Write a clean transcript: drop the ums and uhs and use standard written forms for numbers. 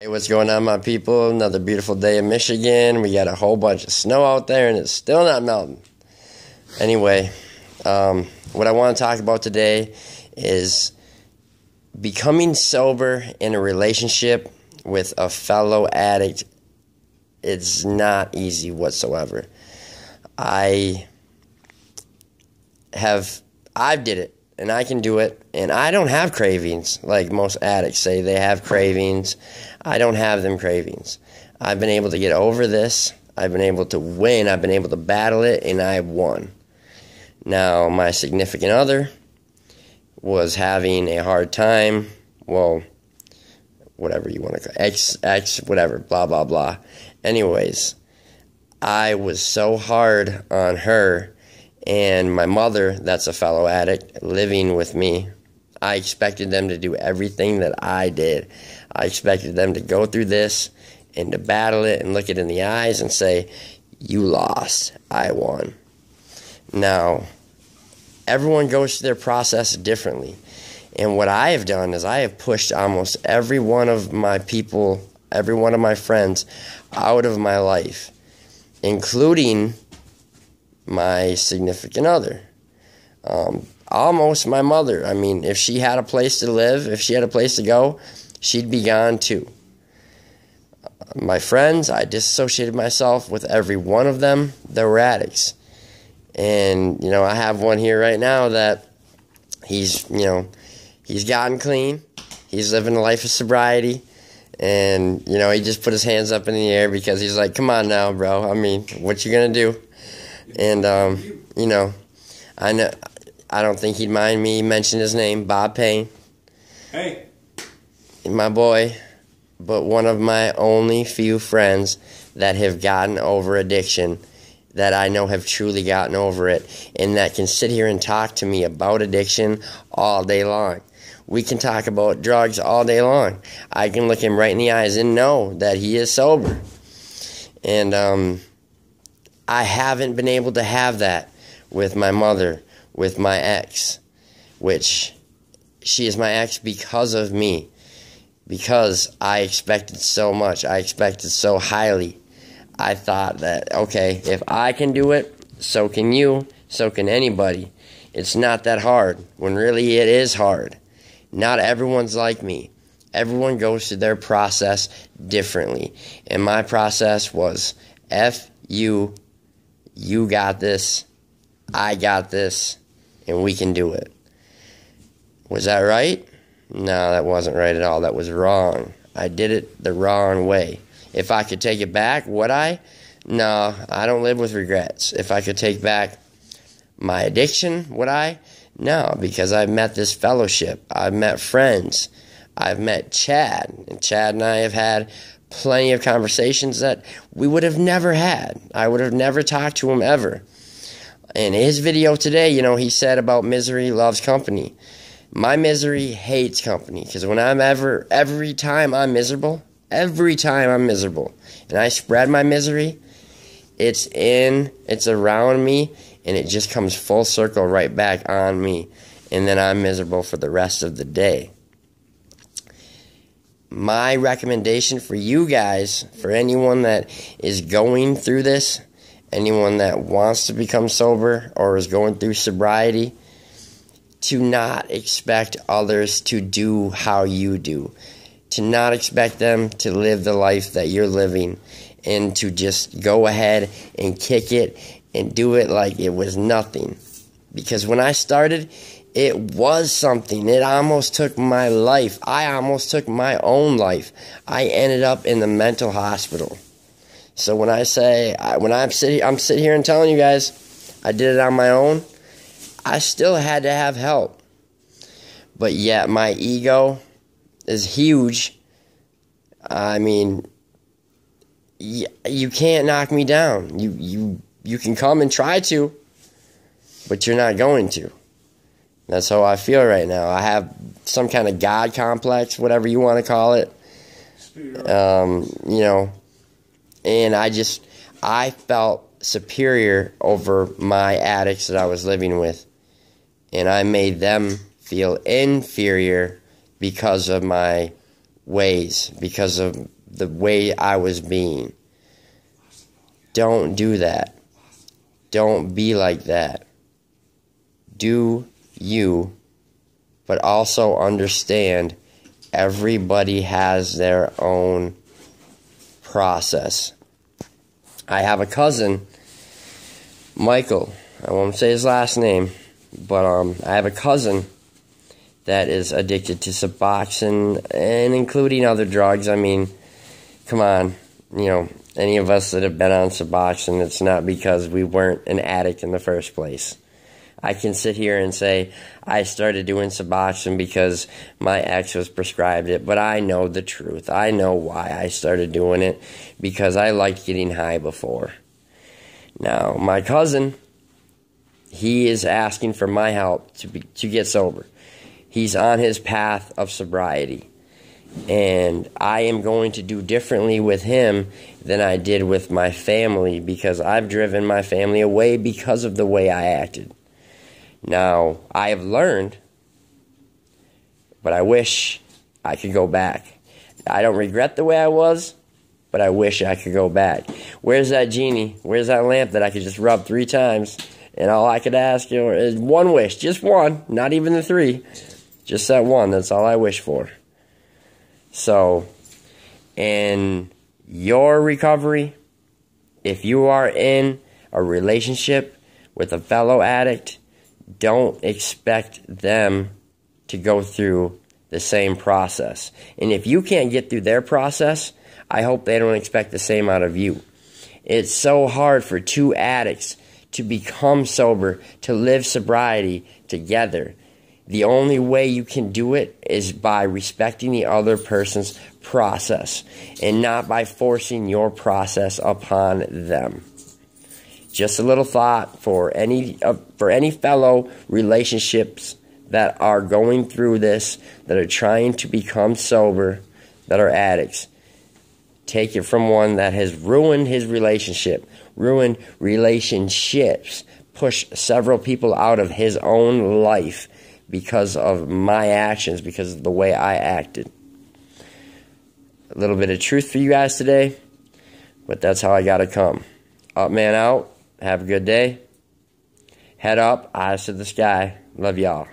Hey, what's going on, my people? Another beautiful day in Michigan. We got a whole bunch of snow out there, and it's still not melting. Anyway, what I want to talk about today is becoming sober in a relationship with a fellow addict. It's not easy whatsoever. I did it, and I can do it, and I don't have cravings like most addicts say they have cravings. I don't have them cravings. I've been able to get over this. I've been able to win. I've been able to battle it, and I won. Now, my significant other was having a hard time. Well, whatever you want to call it. Ex, whatever, blah, blah, blah. Anyways, I was so hard on her and my mother, that's a fellow addict, living with me. I expected them to do everything that I did. I expected them to go through this and to battle it and look it in the eyes and say, "You lost, I won." Now, everyone goes through their process differently. And what I have done is I have pushed almost every one of my people, every one of my friends out of my life, including my significant other. Almost my mother. I mean, if she had a place to live, if she had a place to go, she'd be gone too. My friends, I disassociated myself with every one of them that were addicts. And, I have one here right now that he's gotten clean. He's living a life of sobriety. And, he just put his hands up in the air because he's like, "Come on now, bro. I mean, what you gonna do?" And, I don't think he'd mind me mentioning his name, Bob Payne. Hey. My boy, but one of my only few friends that have gotten over addiction, that I know have truly gotten over it, and that can sit here and talk to me about addiction all day long. We can talk about drugs all day long. I can look him right in the eyes and know that he is sober. And I haven't been able to have that with my mother, with my ex, which she is my ex because of me, because I expected so much. I expected so highly. I thought that, okay, if I can do it, so can you, so can anybody. It's not that hard, when really it is hard. Not everyone's like me. Everyone goes through their process differently. And my process was, F you, you got this, I got this, and we can do it. Was that right? No, that wasn't right at all. That was wrong. I did it the wrong way. If I could take it back, would I? No, I don't live with regrets. If I could take back my addiction, would I? No, because I've met this fellowship. I've met friends. I've met Chad. And Chad and I have had plenty of conversations that we would have never had. I would have never talked to him ever. In his video today, he said about misery loves company. My misery hates company, because when every time I'm miserable, and I spread my misery, it's around me, and it just comes full circle right back on me, and then I'm miserable for the rest of the day. My recommendation for you guys, for anyone that is going through this, anyone that wants to become sober or is going through sobriety, to not expect others to do how you do. To not expect them to live the life that you're living, and to just go ahead and kick it and do it like it was nothing. Because when I started, it was something. It almost took my life. I almost took my own life. I ended up in the mental hospital. So when I'm sitting here and telling you guys I did it on my own, I still had to have help. But yet my ego is huge. I mean, you can't knock me down. You can come and try to, but you're not going to. That's how I feel right now. I have some kind of God complex, whatever you want to call it. And I felt superior over my addicts that I was living with. And I made them feel inferior because of my ways because of the way I was being. Don't do that. Don't be like that. Do you, but also understand everybody has their own process. I have a cousin, Michael. I won't say his last name, but I have a cousin that is addicted to Suboxone and including other drugs. I mean, come on, any of us that have been on Suboxone, it's not because we weren't an addict in the first place. I can sit here and say I started doing Suboxone because my ex was prescribed it, but I know the truth. I know why I started doing it, because I liked getting high before. Now, my cousin, he is asking for my help to get sober. He's on his path of sobriety. And I am going to do differently with him than I did with my family, because I've driven my family away because of the way I acted. Now, I have learned, but I wish I could go back. I don't regret the way I was, but I wish I could go back. Where's that genie? Where's that lamp that I could just rub 3 times? And all I could ask is one wish, just one, not even the 3. Just that one, that's all I wish for. So, in your recovery, if you are in a relationship with a fellow addict, don't expect them to go through the same process. And if you can't get through their process, I hope they don't expect the same out of you. It's so hard for 2 addicts to become sober, to live sobriety together. The only way you can do it is by respecting the other person's process and not by forcing your process upon them. Just a little thought for any fellow relationships that are going through this, that are trying to become sober, that are addicts. Take it from one that has ruined his relationship, ruined relationships, pushed several people out of his own life because of my actions, because of the way I acted. A little bit of truth for you guys today, but that's how I gotta come. Up, man, out. Have a good day. Head up, eyes to the sky. Love y'all.